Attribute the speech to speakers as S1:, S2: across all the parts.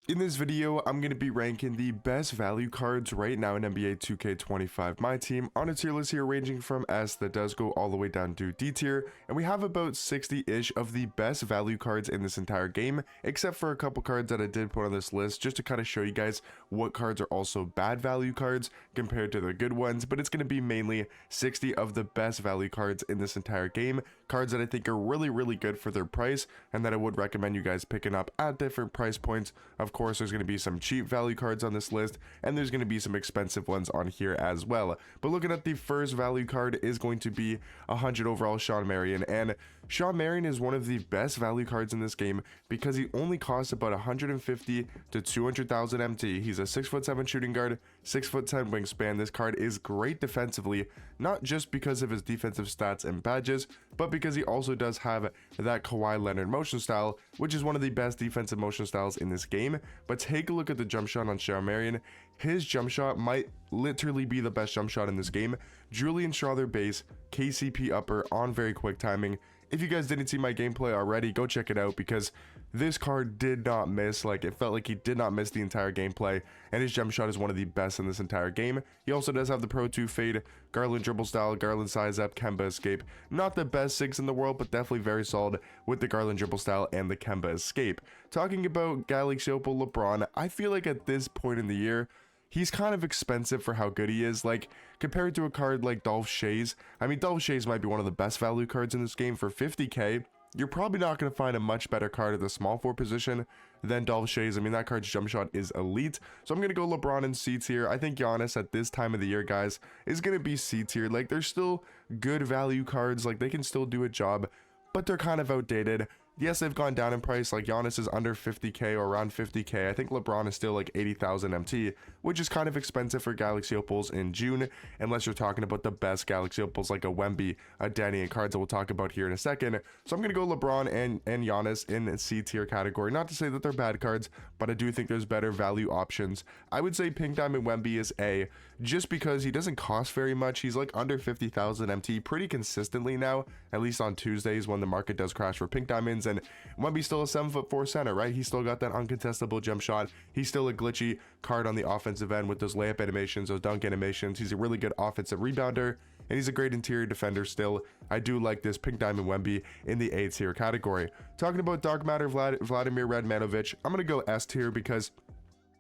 S1: In this video, I'm going to be ranking the best value cards right now in NBA 2K25 Myteam on a tier list here ranging from S that does go all the way down to D tier, and we have about 60-ish of the best value cards in this entire game, except for a couple cards that I did put on this list just to kind of show you guys what cards are also bad value cards compared to the good ones, but it's going to be mainly 60 of the best value cards in this entire game, cards that I think are really good for their price, and that I would recommend you guys picking up at different price points. Of course, there's going to be some cheap value cards on this list, and there's going to be some expensive ones on here as well. But looking at the first value card is going to be 100 overall Shawn Marion, and Shawn Marion is one of the best value cards in this game because he only costs about 150 to 200,000 MT. He's a 6'7" shooting guard, 6'10" wingspan. This card is great defensively, not just because of his defensive stats and badges, but because he also does have that Kawhi Leonard motion style, which is one of the best defensive motion styles in this game. But take a look at the jump shot on Shawn Marion. His jump shot might literally be the best jump shot in this game. Julian Strawther base, KCP upper on very quick timing. If you guys didn't see my gameplay already, go check it out because this card did not miss. Like, it felt like he did not miss the entire gameplay, and his jump shot is one of the best in this entire game. He also does have the Pro 2 fade, Garland dribble style, Garland size up, Kemba escape. Not the best sigs in the world, but definitely very solid with the Garland dribble style and the Kemba escape. Talking about Galaxy Opal LeBron, I feel like at this point in the year, he's kind of expensive for how good he is. Like, compared to a card like Dolph Schayes, I mean, Dolph Schayes might be one of the best value cards in this game. For 50k, you're probably not going to find a much better card at the small forward position than Dolph Schayes. I mean, that card's jump shot is elite. So I'm going to go LeBron in C tier. I think Giannis at this time of the year, guys, is going to be C tier. Like, they're still good value cards. Like, they can still do a job, but they're kind of outdated. Yes, they've gone down in price. Like, Giannis is under 50k or around 50k. I think LeBron is still like 80,000 MT, which is kind of expensive for Galaxy Opals in June, unless you're talking about the best Galaxy Opals like a Wemby, a Danny, and cards that we'll talk about here in a second. So I'm going to go LeBron and Giannis in C tier category. Not to say that they're bad cards, but I do think there's better value options. I would say Pink Diamond Wemby is A, just because he doesn't cost very much. He's like under 50,000 MT pretty consistently now, at least on Tuesdays when the market does crash for Pink Diamonds. And Wemby's still a 7'4" center, right? He's still got that uncontestable jump shot. He's still a glitchy card on the offensive end with those layup animations, those dunk animations. He's a really good offensive rebounder, and he's a great interior defender still. I do like this Pink Diamond Wemby in the A tier category. Talking about Dark Matter Vladimir Radmanovic, I'm going to go S tier because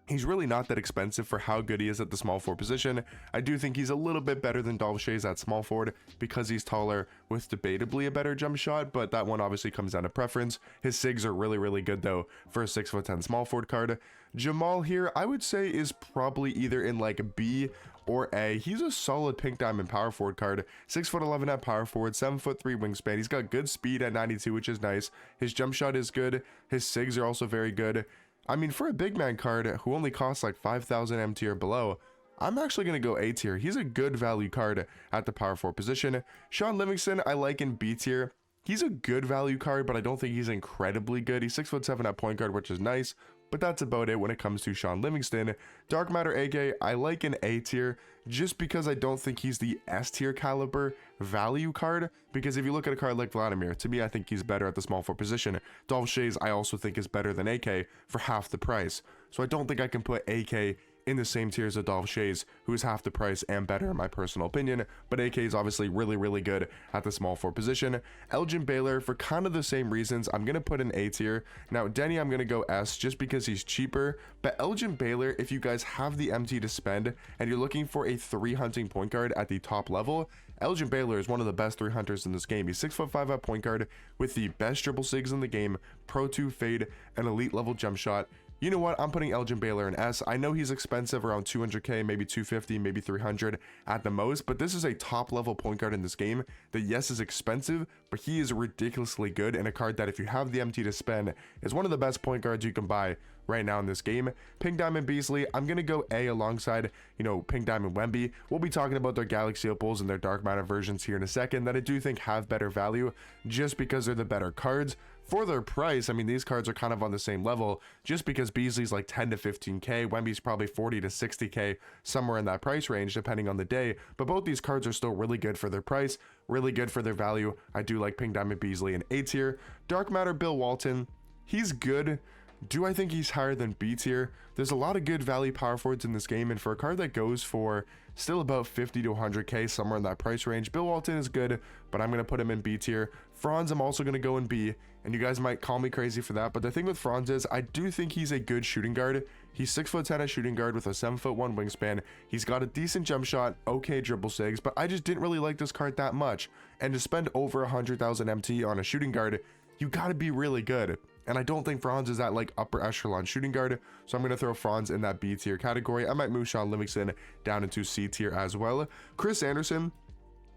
S1: he's really not that expensive for how good he is at the small forward position. I do think he's a little bit better than Dolph Schayes at small forward because he's taller with debatably a better jump shot, but that one obviously comes down to preference. His sigs are really good though for a 6'10" small forward card. Jamal here, I would say is probably either in like B or A. He's a solid Pink Diamond power forward card. 6'11" at power forward, 7'3" wingspan. He's got good speed at 92, which is nice. His jump shot is good. His sigs are also very good. I mean, for a big man card who only costs like 5,000 MT or below, I'm actually going to go A tier. He's a good value card at the power forward position. Sean Livingston, I like in B tier. He's a good value card, but I don't think he's incredibly good. He's 6'7" at point guard, which is nice, but that's about it when it comes to Sean Livingston. Dark Matter AK, I like in A tier just because I don't think he's the S tier caliber value card, because if you look at a card like Vladimir, to me, I think he's better at the small forward position. Dolph Schayes, I also think is better than AK for half the price. So I don't think I can put AK in the same tier as a Dolph Schayes, who is half the price and better in my personal opinion, but AK is obviously really good at the small forward position. Elgin Baylor, for kind of the same reasons, I'm going to put in A tier. Now, Denny, I'm going to go S just because he's cheaper, but Elgin Baylor, if you guys have the MT to spend and you're looking for a 3 hunting point guard at the top level, Elgin Baylor is one of the best 3 hunters in this game. He's 6'5" at point guard with the best dribble sigs in the game, Pro 2 fade, and elite level jump shot. You know what? I'm putting Elgin Baylor in S. I know he's expensive, around 200k, maybe 250, maybe 300 at the most, but this is a top level point guard in this game that, yes, is expensive, but he is ridiculously good, and a card that if you have the MT to spend is one of the best point guards you can buy right now in this game. Pink Diamond Beasley, I'm going to go A alongside, you know, Pink Diamond Wemby. We'll be talking about their Galaxy Opals and their Dark Matter versions here in a second that I do think have better value just because they're the better cards. For their price, I mean, these cards are kind of on the same level just because Beasley's like 10 to 15k, Wemby's probably 40 to 60k, somewhere in that price range depending on the day, but both these cards are still really good for their price, really good for their value. I do like Pink Diamond Beasley in A tier. Dark Matter Bill Walton, he's good. Do I think he's higher than B tier? There's a lot of good value power forwards in this game, and for a card that goes for still about 50 to 100k, somewhere in that price range, Bill Walton is good, but I'm going to put him in B tier. Franz, I'm also going to go in B, and you guys might call me crazy for that, but the thing with Franz is I do think he's a good shooting guard. He's 6'10" at shooting guard with a 7'1" wingspan. He's got a decent jump shot, okay dribble sigs, but I just didn't really like this card that much. And to spend over 100,000 MT on a shooting guard, you got to be really good. And I don't think Franz is that like upper echelon shooting guard, so I'm going to throw Franz in that B tier category. I might move Sean Livingston down into C tier as well. Chris Anderson,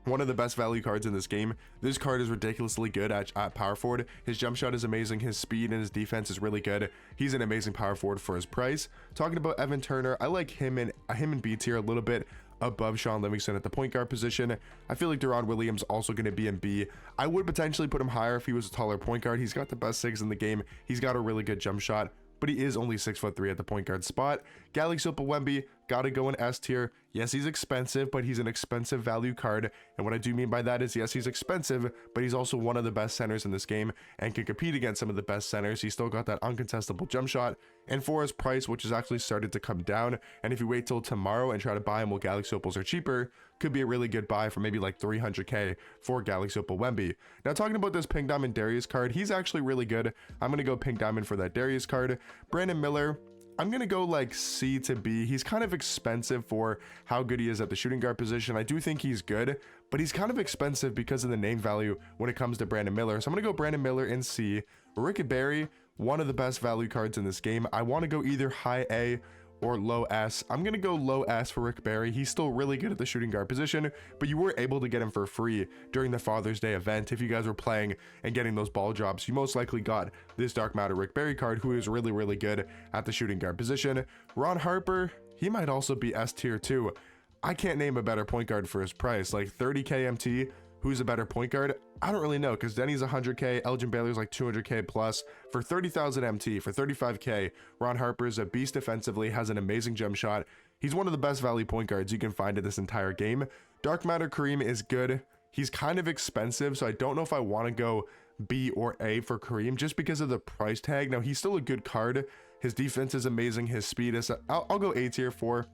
S1: one of the best value cards in this game. This card is ridiculously good at power forward. His jump shot is amazing. His speed and his defense is really good. He's an amazing power forward for his price. Talking about Evan Turner, I like him in B tier a little bit above Sean Livingston at the point guard position. I feel like Deron Williams also going to be in B. I would potentially put him higher if he was a taller point guard. He's got the best sigs in the game. He's got a really good jump shot, but he is only 6'3" at the point guard spot. Galaxy Wemby, gotta go in S tier. Yes, he's expensive, but he's an expensive value card. And what I do mean by that is, yes, he's expensive, but he's also one of the best centers in this game and can compete against some of the best centers. He's still got that uncontestable jump shot. And for his price, which has actually started to come down, and if you wait till tomorrow and try to buy him while Galaxy Opals are cheaper, could be a really good buy for maybe like 300k for Galaxy Opal Wemby. Now, talking about this Pink Diamond Darius card, he's actually really good. I'm going to go Pink Diamond for that Darius card. Brandon Miller, I'm going to go like C to B. He's kind of expensive for how good he is at the shooting guard position. I do think he's good, but he's kind of expensive because of the name value when it comes to Brandon Miller. So I'm going to go Brandon Miller in C. Rick Barry, one of the best value cards in this game. I want to go either high A or low S. I'm going to go low S for Rick Barry. He's still really good at the shooting guard position, but you were able to get him for free during the Father's Day event. If you guys were playing and getting those ball drops, you most likely got this Dark Matter Rick Barry card, who is really, really good at the shooting guard position. Ron Harper, he might also be S tier too. I can't name a better point guard for his price. Like 30k MT, who's a better point guard? I don't really know, because Denny's 100k, Elgin Baylor's like 200k plus. For 30,000 MT, for 35k, Ron Harper's a beast defensively, has an amazing jump shot. He's one of the best value point guards you can find in this entire game. Dark Matter Kareem is good. He's kind of expensive, so I don't know if I want to go B or A for Kareem just because of the price tag. Now, he's still a good card. His defense is amazing. His speed is... I'll go A tier for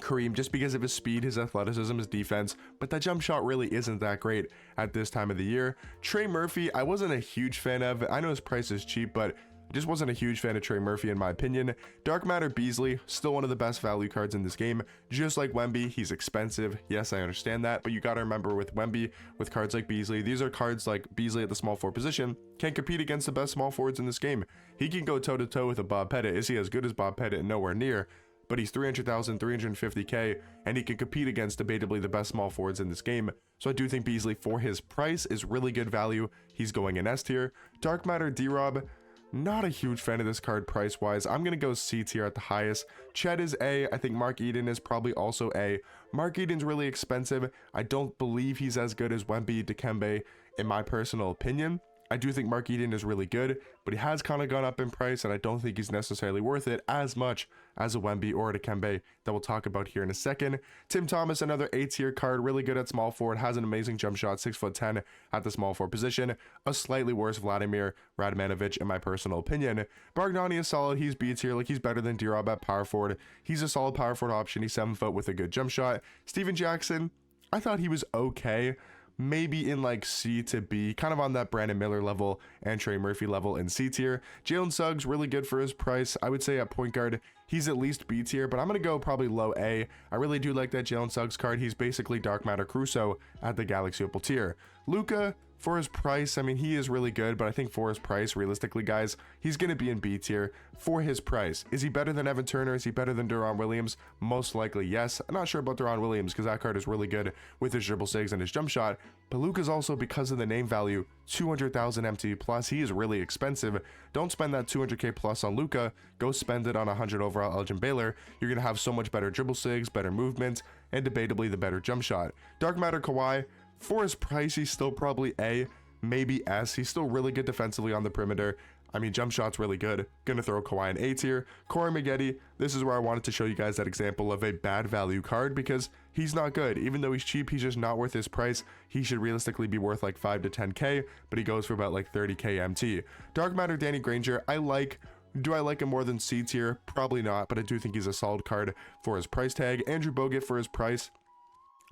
S1: Kareem just because of his speed, his athleticism, his defense, but that jump shot really isn't that great at this time of the year. Trey Murphy, I wasn't a huge fan of. I know his price is cheap, but I just wasn't a huge fan of Trey Murphy in my opinion. Dark Matter Beasley, still one of the best value cards in this game. Just like Wemby, he's expensive. Yes, I understand that, but you gotta remember with Wemby, with cards like Beasley, these are cards like Beasley at the small forward position, can compete against the best small forwards in this game. He can go toe to toe with a Bob Pettit. Is he as good as Bob Pettit? Nowhere near. But he's 300,000, 350k, and he can compete against debatably the best small forwards in this game. So I do think Beasley, for his price, is really good value. He's going in S tier. Dark Matter D-Rob, not a huge fan of this card price-wise. I'm going to go C tier at the highest. Chet is A. I think Mark Eden is probably also A. Mark Eden's really expensive. I don't believe he's as good as Wemby, Dikembe, in my personal opinion. I do think Mark Eden is really good, but he has kind of gone up in price, and I don't think he's necessarily worth it as much as a Wemby or a Dikembe that we'll talk about here in a second. Tim Thomas, another A-tier card, really good at small forward, has an amazing jump shot, 6'10" at the small forward position. A slightly worse Vladimir Radmanovic in my personal opinion. Bargnani is solid, he's B-tier, like he's better than D-Rob at power forward. He's a solid power forward option, he's 7 foot with a good jump shot. Steven Jackson, I thought he was okay. Maybe in like C to B, kind of on that Brandon Miller level and Trey Murphy level in C tier. Jalen Suggs, really good for his price. I would say at point guard, he's at least B tier, but I'm going to go probably low A. I really do like that Jalen Suggs card. He's basically Dark Matter Crusoe at the Galaxy Opal tier. Luka, for his price, I mean, he is really good, but I think for his price, realistically, guys, he's going to be in B tier for his price. Is he better than Evan Turner? Is he better than Deron Williams? Most likely, yes. I'm not sure about Deron Williams because that card is really good with his dribble sigs and his jump shot, but Luka's also, because of the name value, 200,000 MT plus. He is really expensive. Don't spend that 200k plus on Luka. Go spend it on 100 overall Elgin Baylor. You're going to have so much better dribble sigs, better movement, and debatably the better jump shot. Dark Matter Kawhi, for his price, he's still probably A, maybe S. He's still really good defensively on the perimeter. I mean, jump shot's really good. Gonna throw Kawhi in A tier. Corey Maggette, this is where I wanted to show you guys that example of a bad value card because he's not good. Even though he's cheap, he's just not worth his price. He should realistically be worth like 5 to 10k, but he goes for about like 30k MT. Dark Matter Danny Granger, I like Do I like him more than C tier? Probably not, but I do think he's a solid card for his price tag. Andrew Bogut for his price.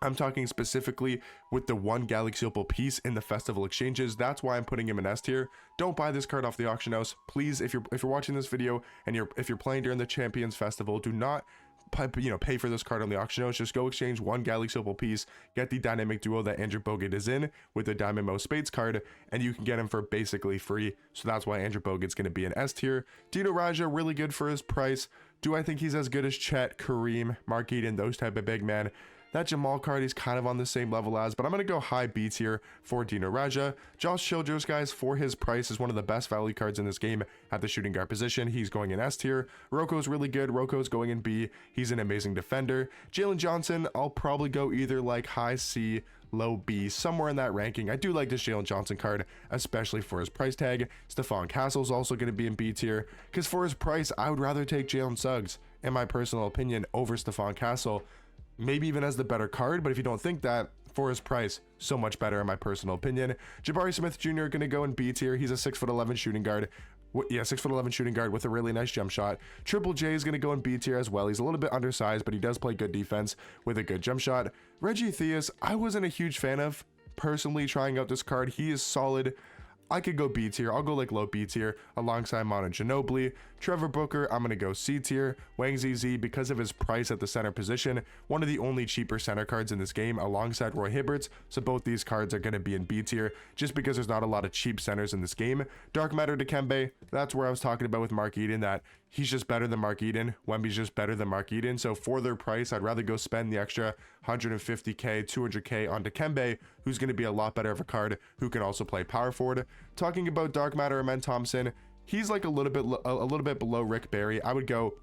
S1: I'm talking specifically with the one Galaxy Opal piece in the festival exchanges. That's why I'm putting him in S tier. Don't buy this card off the auction house, please. If you're watching this video and if you're playing during the Champions Festival, do not pay for this card on the auction house. Just go exchange one Galaxy Opal piece, get the dynamic duo that Andrew Bogut is in with the Diamond Mo Spades card, and you can get him for basically free. So that's why Andrew Bogut's going to be an S tier. Dino Raja, really good for his price. Do I think he's as good as Chet, Kareem, Mark Eden, those type of big men? That Jamal card he's kind of on the same level as, but I'm going to go high B tier for Dino Raja. Josh Childress, guys, for his price is one of the best value cards in this game at the shooting guard position. He's going in S tier. Roko's really good. Roko's going in B. He's an amazing defender. Jalen Johnson, I'll probably go either like high C, low B, somewhere in that ranking. I do like this Jalen Johnson card, especially for his price tag. Stephon Castle's also going to be in B tier, because for his price, I would rather take Jalen Suggs, in my personal opinion, over Stephon Castle. Maybe even as the better card, but if you don't think that, for his price, so much better in my personal opinion. Jabari Smith Jr. gonna go in B tier. He's a 6'11" shooting guard. Yeah, 6'11" shooting guard with a really nice jump shot. Triple J is gonna go in B tier as well. He's a little bit undersized, but he does play good defense with a good jump shot. Reggie Theus, I wasn't a huge fan of personally trying out this card. He is solid. I could go B tier. I'll go like low B tier alongside Manu Ginobili. Trevor Booker, I'm going to go C tier. Wang ZZ, because of his price at the center position, one of the only cheaper center cards in this game alongside Roy Hibberts. So both these cards are going to be in B tier just because there's not a lot of cheap centers in this game. Dark Matter Dikembe, that's where I was talking about with Mark Eden, that he's just better than Mark Eden. Wemby's just better than Mark Eden. So for their price, I'd rather go spend the extra 150k, 200k on Dikembe, who's going to be a lot better of a card, who can also play power forward. Talking about Dark Matter Amen Thompson, he's like a little bit below Rick Barry. I would go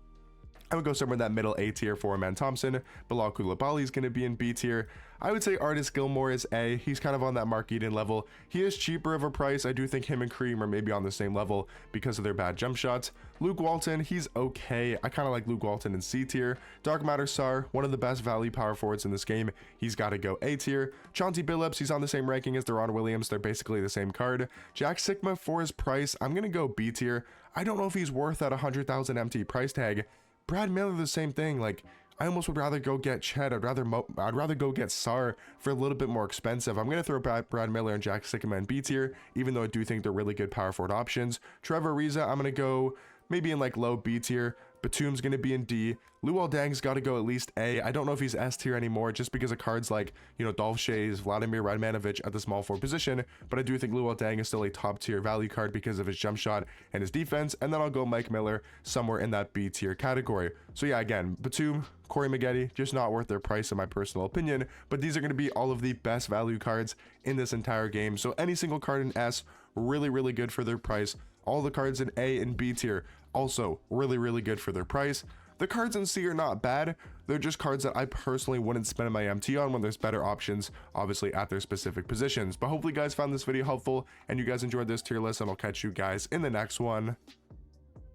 S1: somewhere in that middle A tier for Amen Thompson. Bilal Koulibaly is going to be in B tier. I would say Artis Gilmore is A. He's kind of on that Mark Eden level. He is cheaper of a price. I do think him and Kareem are maybe on the same level because of their bad jump shots. Luke Walton, he's okay. I kind of like Luke Walton in C tier. Dark Matter Sar, one of the best value power forwards in this game. He's got to go A tier. Chauncey Billups, he's on the same ranking as Deron Williams. They're basically the same card. Jack Sigma, for his price, I'm going to go B tier. I don't know if he's worth that 100,000 MT price tag. Brad Miller, the same thing. Like, I almost would rather go get Chet. I'd rather go get Sar for a little bit more expensive. I'm going to throw Brad Miller and Jack Sigma in B tier, even though I do think they're really good power forward options. Trevor Ariza, I'm going to go maybe in like low B tier. Batum's going to be in D. Luol Deng's got to go at least A. I don't know if he's S tier anymore just because of cards like, Dolph Shays, Vladimir Radmanovic at the small forward position, but I do think Luol Deng is still a top tier value card because of his jump shot and his defense, and then I'll go Mike Miller somewhere in that B tier category. So yeah, again, Batum, Corey Maggette, just not worth their price in my personal opinion, but these are going to be all of the best value cards in this entire game. So any single card in S, really, really good for their price. All the cards in A and B tier, also really, really good for their price. The cards in C are not bad. They're just cards that I personally wouldn't spend my MT on when there's better options, obviously, at their specific positions. But hopefully you guys found this video helpful and you guys enjoyed this tier list, and I'll catch you guys in the next one.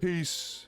S1: Peace.